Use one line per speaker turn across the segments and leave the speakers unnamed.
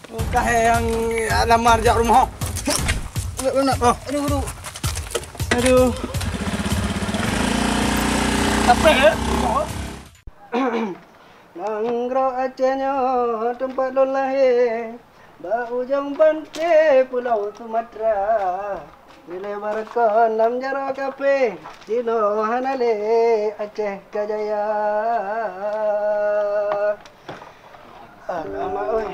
Kah yang lamar jak rumah. Nak. Oh. Aduh. Aduh. Apa ya? Mangrove Acehnya tempat lo lahir, Baujang Bante Pulau Sumatera. Bila barakon nam jaro kape, Cino Hanale Aceh Kajaya. Alamak oi.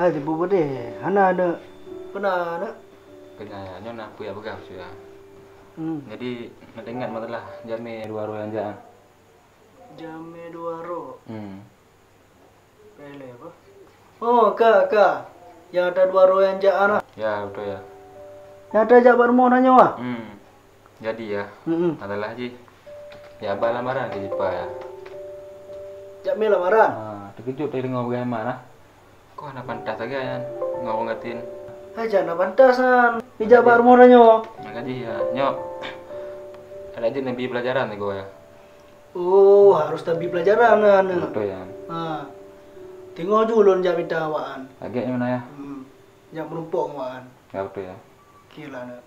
Di bubu deh, hana ada pernah ada.
Kenyanya nak puya begah sudah. Jadi mendengar masalah jame dua ro yang jangan.
Jame dua ro. Pele apa? Oh, kak. Yang ada dua ro yang jangan.
Ya betul ya.
Yang ada jak bermo nanya wah.
Jadi ya. Adalah ji. Ya abah lamaran ke Jipa ya.
Jak me lamaran.
Terkejut dari ngomong bagaimana? Kok anak pantas aja ya, ngomong ngatin.
Aja anak pantasan. Ijak bermo nanya.
Ngaji ya, nyok. Ada aja nabi pelajaran nih gue ya.
Oh, harus nabi pelajaran kan.
Betul ya.
Tengok julun jak minta awaan.
Agaknya mana ya?
Jak menumpuk awaan.
Ya betul ya.
Gila nak.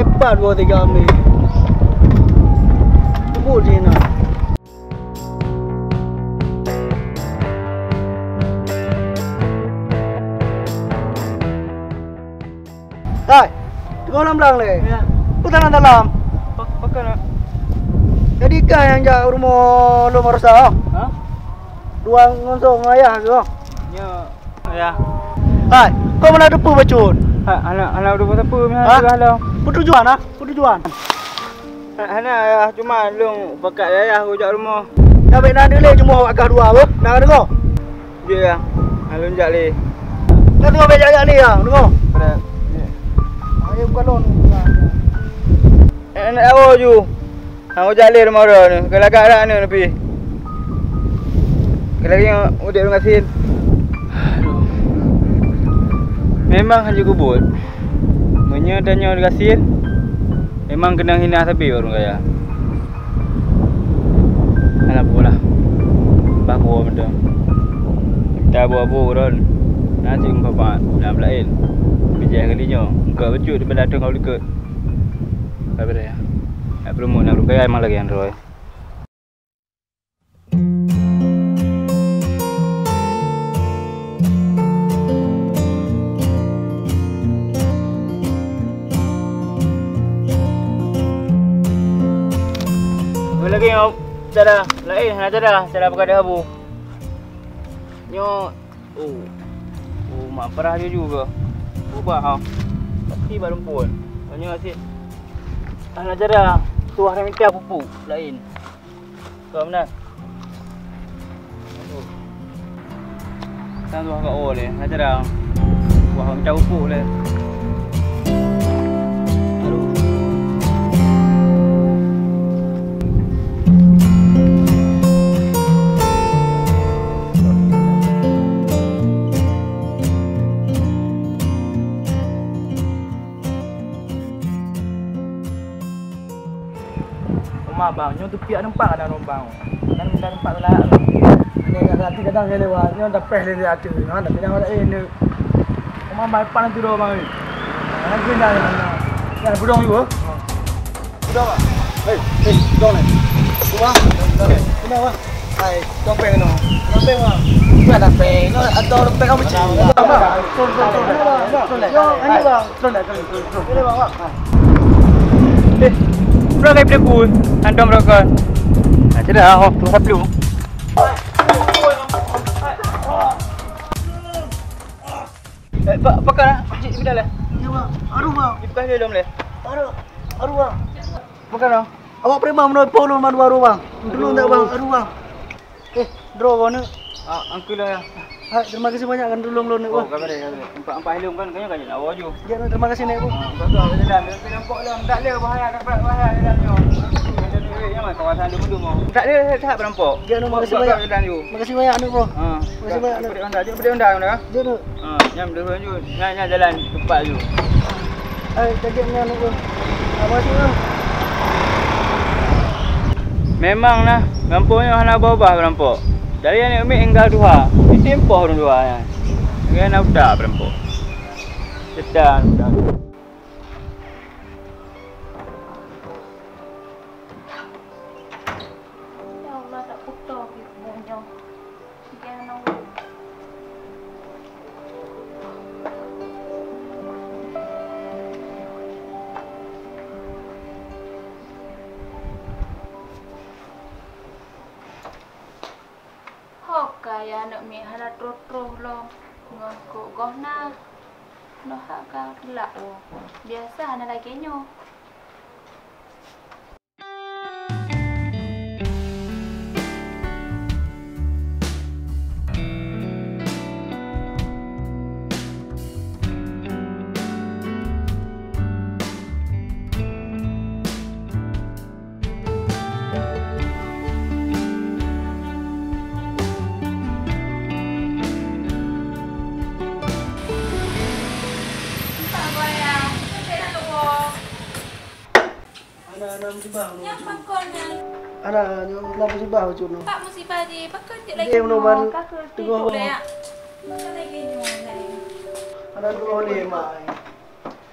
Hebat buat tiga kami. Tunggu Cina. Hai, tengok dalam le. Ya. Putaran dalam. Pakai nak. Jadi kah yang jak rumah lu marusa? Dua ngonsong ayah ke?
Ya.
Hai, kau mana depu bacun?
Anak udah buat apa punya halau.
Pertujuan ah? Pertujuan.
Anak ayah cuma long pakat ayah hujak rumah.
Dah baik nak le cuma agak dua apa? Nak dengar?
Ya. Alun jak le.
Nak tengok baik jak le ah, dengar. Ayo bukan lon.
Nak awak ju. Hang hujak le rumah dah ni. Kalau agak dak ni lebih. Kalau yang udah ngasin. Memang hanya kubur. Menya tanya gasin. Memang kena hina sabi orang kaya. Anak bola. Bago benda. Kita buat-buat ron. Nasi ngapa nak lain. Bijak kalinya. Engkau baju di belakang kau dekat. Apa dia? Nak promo nak kaya memang lagi yang roy. Lagi yang cara lain, cara pakai habu. Nyo, mak parah dia juga. Ubah ha. Tapi baru pun. Nyo asyik. Anak cara tuah yang minta pupuk lain. Kau benar. Sang tuah kat ole, anak cara tuah minta pupuk le. Bang, nyo tu piak nampak ada nombang. Dan dah nampak tu lah.
Ni kat hati kadang saya lewat. Ni dah peh dia ada. Dah pindah orang lain ni. Omang bapak nanti dah bang. Nak pindah ni mana? Ya, budong juga. Budong ah. Hei, budong ni. Buah. Kenapa bang? Hai, dompeng no. Dompeng bang. Bukan dompeng. No atau dompeng kamu cik. Bang. Turun. Yo, ini bang. Turun. Ini bang.
Berapa kali beli pun? Antum berapa? Nah, cerita tu tak perlu. Pakai nak? Cik, bila lah?
Ya bang. Aduh bang.
Dibuka dia dalam le.
Aduh bang.
Makan dah.
Awak prima menurut polo man baru bang. Dulu tak bang. Aduh bang. draw kau ni.
Angkul lah.
Hai, terima kasih banyak kan tolong lo ni.
Oh, kabar dia. Empat helum kan kayaknya kan nak waju.
Ya, terima kasih nek.
Betul, jalan. Dia nampak lah tak ada bahaya bahaya dalamnya. Yang mana kawasan dia mendung. Tak ada tak berampok.
Ya, terima kasih banyak. Terima kasih banyak nek bro.
Terima kasih banyak. Beri undang dah.
Ya nek.
Nyam dulu ju. Nyam jalan tepat ju.
Hai, jaga nek bro. Terima kasih bro.
Memanglah, rampoknya hana bawah berampok. Dari yang ambil enggak dua, ini tempoh orang dua ya. Enggak nak udah berampok. Sedang udah.
Ya Allah tak putar ibunya. Jangan kaya nak mi hala troh lo ngko gona no haka kelak lo biasa ana lagi nyo
Anak musibah.
yang pakonnya
Anak yang musibah macam tu.
pak musibah di pakon je lagi
Dia menuban
tengok ya makan lagi nyo
Anak tu boleh mai.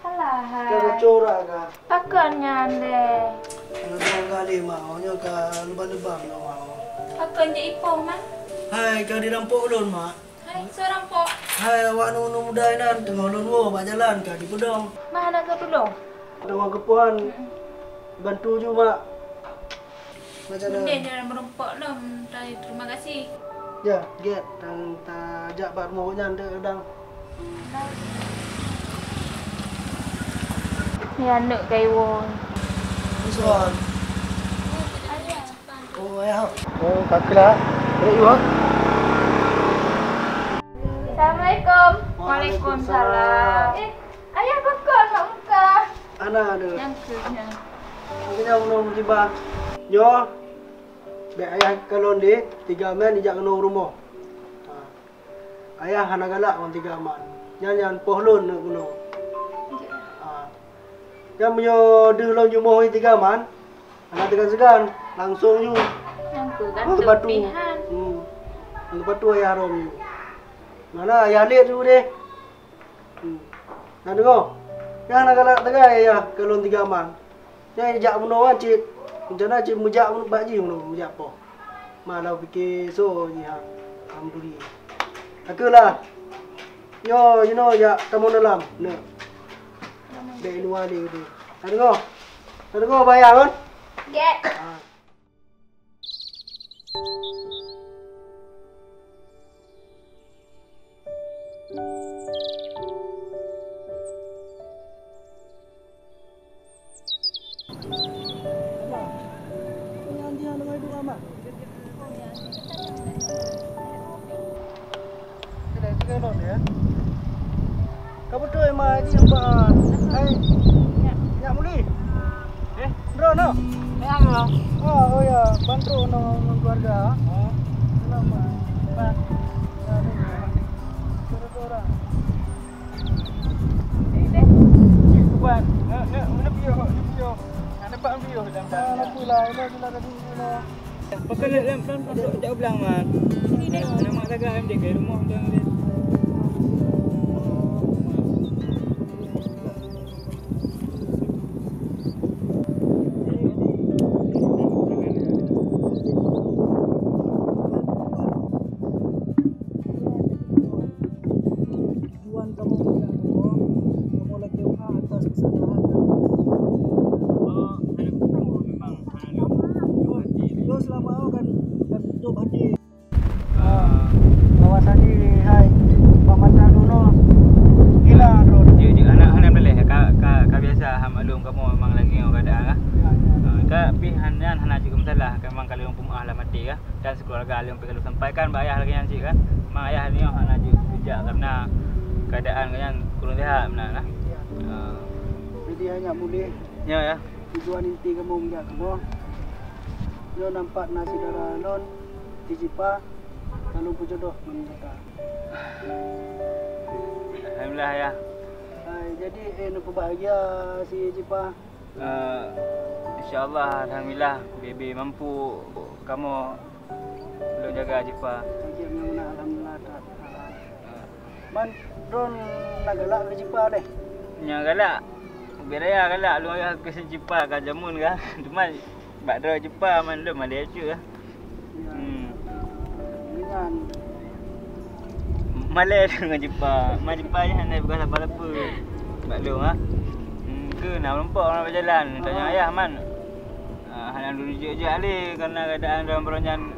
alah
Kau corak ke?
pakonnya le
Anak tu kali mau nya ke lebam-lebam no mau.
pakon je ipoh man
Hai, kau dirampok ulun mak.
hai seorang pok
Hai, awak nu muda nan tengah ulun wo mak jalan ke di pedong.
mana ke dulu
Tengah kepuan. Bantu je mak. Macam mana?
dia jangan merompak lah terima kasih
Ya, get dan tajak bat mau nya ndek udang.
ya nak kai wo
Soal. Oh, ya. Oh, kakak. Boleh you ah?
Assalamualaikum.
Waalaikumsalam.
Ayah pakon mak muka.
Anak ada.
Yang kena.
Mungkin yang menung tiba. Yo. Biar ayah kalon di 3 men dijak kena rumah. Ayah hana galak on 3 man. Jangan pohlon nak guna. Yang punya dulu jumlah 3 man. Anak tekan segan langsung you.
Yang tu kan
Batu.
tupihan.
Untuk batu ayah rom you. Mana ayah lihat dulu deh. Nah dengar. Yang nak galak tegai ayah kalon 3 man. Yang jak menawan cik. Macam mana cik mujak bak ji mujak apa. Malah fikir so ni ha. Alhamdulillah. Akulah. Yo, you know ya tamu dalam. Nah. Dek luar ni tu. Nak dengar? Nak dengar bayar kan?
Get.
Kamu tu emang ni nampak. Hai. Nyak muli. Bro no.
Ya bro.
Oh ya, bantu no keluarga. Selamat. Pak. Ya ni. Saudara. Buat. Mana video? Video. Nak dapat video dalam dah. Alhamdulillah, ini sudah tadi no.
Pakai lem jauh belang man.
Ini deh.
Ada mak jaga MDK rumah dah dia. Tapi hanan hana juga masalah memang kalau yang pemaah lah mati ya dan sekeluarga yang perlu sampaikan mak ayah lagi yang cik kan. Mak ayah ni nak kerja karena keadaan kan kurang sihat benar lah.
Jadi hanya boleh
Ya.
tujuan inti kamu menjak kamu. Lo nampak nasi darah non Cipa kalau berjodoh menjata.
Alhamdulillah ya.
Jadi nak bahagia si Cipa.
InsyaAllah alhamdulillah baby mampu kamu belum jaga Cipa.
Alhamdulillah. Man don nak galak ke Cipa deh.
Yang galak biar ya galak lu ayah ke Cipa kan jamun kan. Cuma bak dra Cipa man lu mana aja lah.
Dengan
Malay dengan Cipa. Mak Cipa je handai bukan apa-apa. Bak lu ha. Ke nak nampak orang berjalan tanya ayah man. Hanya dulu je ali kerana keadaan dalam peronyan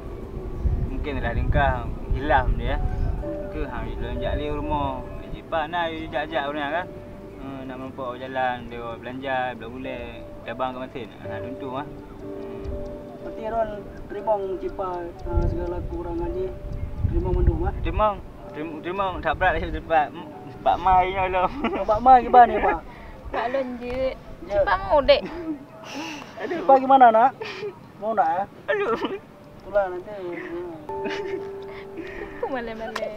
mungkin dah ringkah hilang dia. Ke hang belum jali rumah. Cipa nak jak-jak orang kan. Nak nampak berjalan dia belanja bulan-bulan cabang ke mesin. Tentu ah.
Berarti Ron terima Cipa segala kekurangan ni terima mendung ah.
Terima tak berat dah cepat. Pak mai nya lo.
Pak mai ke ni Pak?
Pak Lon je. Cipa mau dek.
Cipa gimana nak? Mau nak ya?
Aduh.
Itulah nanti.
Aku malam-malam.